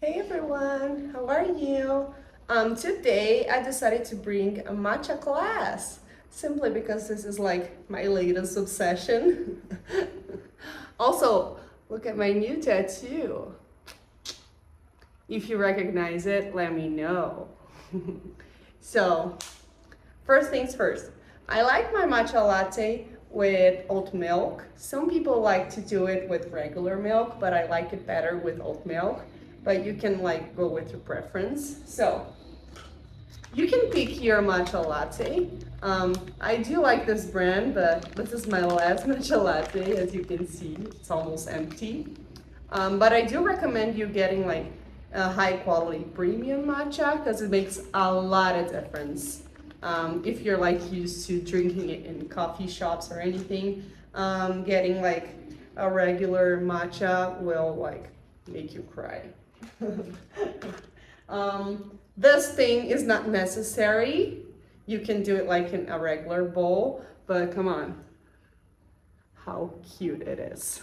Hey everyone, how are you? Today I decided to bring a matcha class simply because this is like my latest obsession. Also, look at my new tattoo. If you recognize it, let me know. So, first things first, I like my matcha latte with oat milk. Some people like to do it with regular milk, but I like it better with oat milk. But you can like go with your preference. So you can pick your matcha latte. I do like this brand, but this is my last matcha latte. As you can see, it's almost empty. But I do recommend you getting like a high quality premium matcha because it makes a lot of difference. If you're like used to drinking it in coffee shops or anything, getting like a regular matcha will like make you cry. This thing is not necessary. You can do it like in a regular bowl, but come on, how cute it is.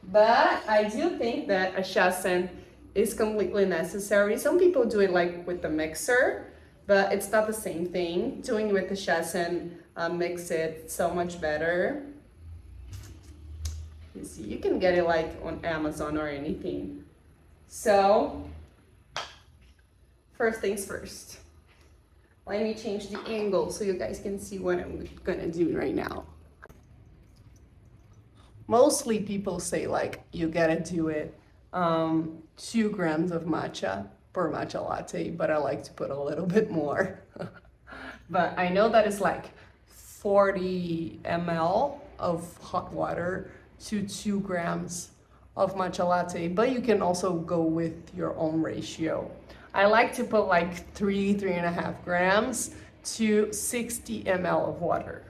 But I do think that a shasen is completely necessary. Some people do it like with the mixer, but it's not the same thing. Doing it with the shasen makes it so much better. You see, you can get it like on Amazon or anything. So, first things first. Let me change the angle so you guys can see what I'm gonna do right now. Mostly people say like you gotta do it 2 grams of matcha per matcha latte, but I like to put a little bit more. But I know that it's like 40 ml of hot water to 2 grams of matcha latte, but you can also go with your own ratio. I like to put like 3.5 grams to 60 ml of water.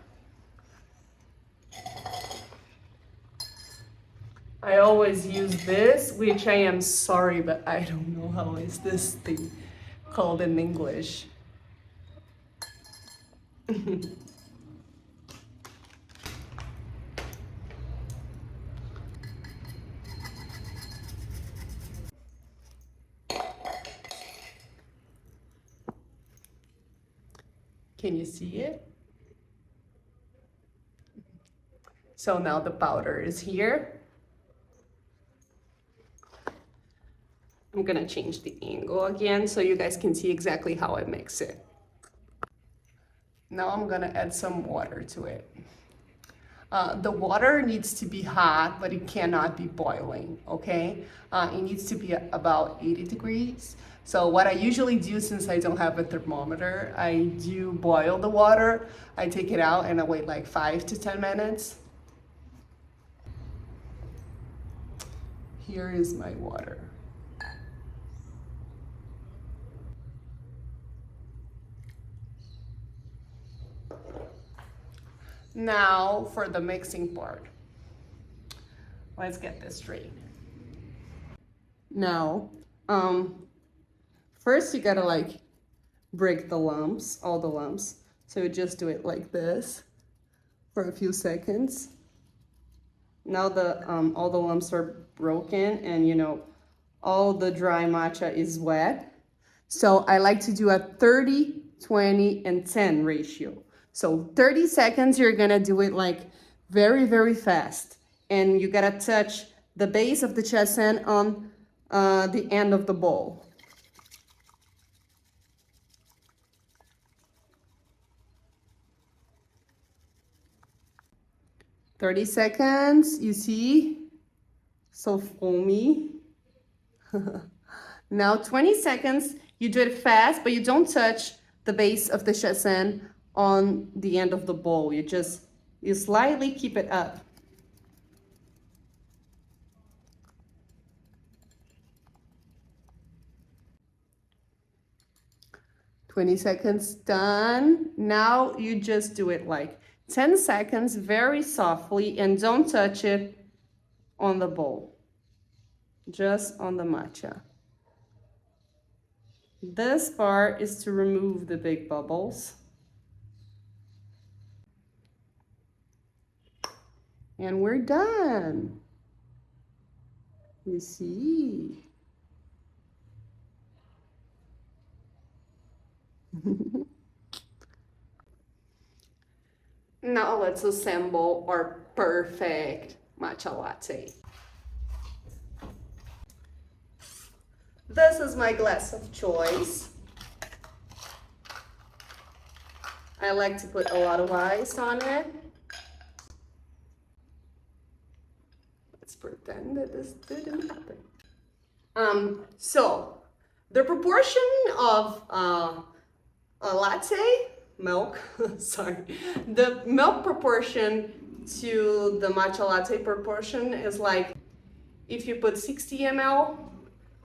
I always use this, which I am sorry, but I don't know how is this thing called in English. Can you see it? So now the powder is here. I'm gonna change the angle again so you guys can see exactly how I mix it. Now I'm gonna add some water to it. The water needs to be hot, but it cannot be boiling, okay? It needs to be about 80 degrees. So what I usually do, since I don't have a thermometer, I do boil the water. I take it out and I wait like 5 to 10 minutes. Here is my water. Now for the mixing part. Let's get this straight. Now, first you gotta like break the lumps, all the lumps. So you just do it like this for a few seconds. Now all the lumps are broken and you know, all the dry matcha is wet. So I like to do a 30, 20, and 10 ratio. So 30 seconds, you're gonna do it like very, very fast. And you gotta touch the base of the chasen on the end of the bowl. "30 seconds, you see? So foamy. Now 20 seconds, you do it fast, but you don't touch the base of the chasen on the end of the bowl. You slightly keep it up. "20 seconds done. Now you just do it like 10 seconds very softly and don't touch it on the bowl, just on the matcha. This part is to remove the big bubbles. And we're done. You see? Now let's assemble our perfect matcha latte. This is my glass of choice. I like to put a lot of ice on it. Let's pretend that this didn't happen. So the proportion of a latte milk, sorry, the milk proportion to the matcha latte proportion is like, if you put 60 ml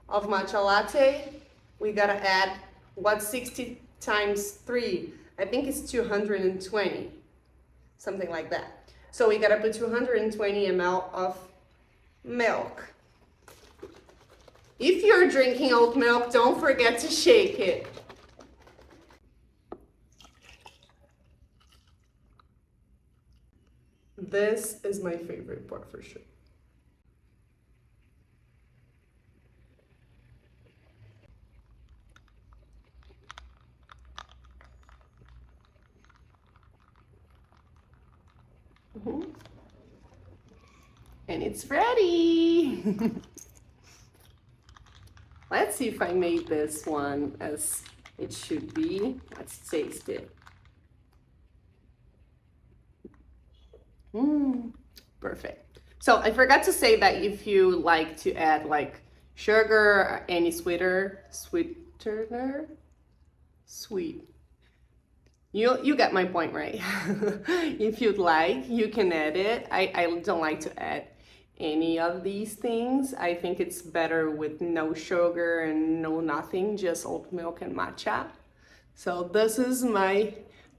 of matcha latte, we gotta add, what's 60 times 3? I think it's 220, something like that. So we gotta put 220 ml of milk. If you're drinking oat milk, don't forget to shake it. This is my favorite part for sure. And it's ready. Let's see if I made this one as it should be. Let's taste it. Perfect. So I forgot to say that if you like to add like sugar or any sweetener, you get my point, right? If you'd like, you can add it. I don't like to add any of these things. I think it's better with no sugar and no nothing, just oat milk and matcha. So this is my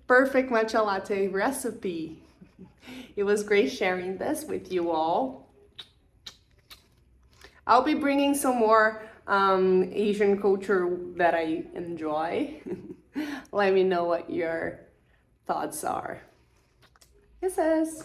perfect matcha latte recipe. It was great sharing this with you all. I'll be bringing some more Asian culture that I enjoy. Let me know what your thoughts are. Kisses.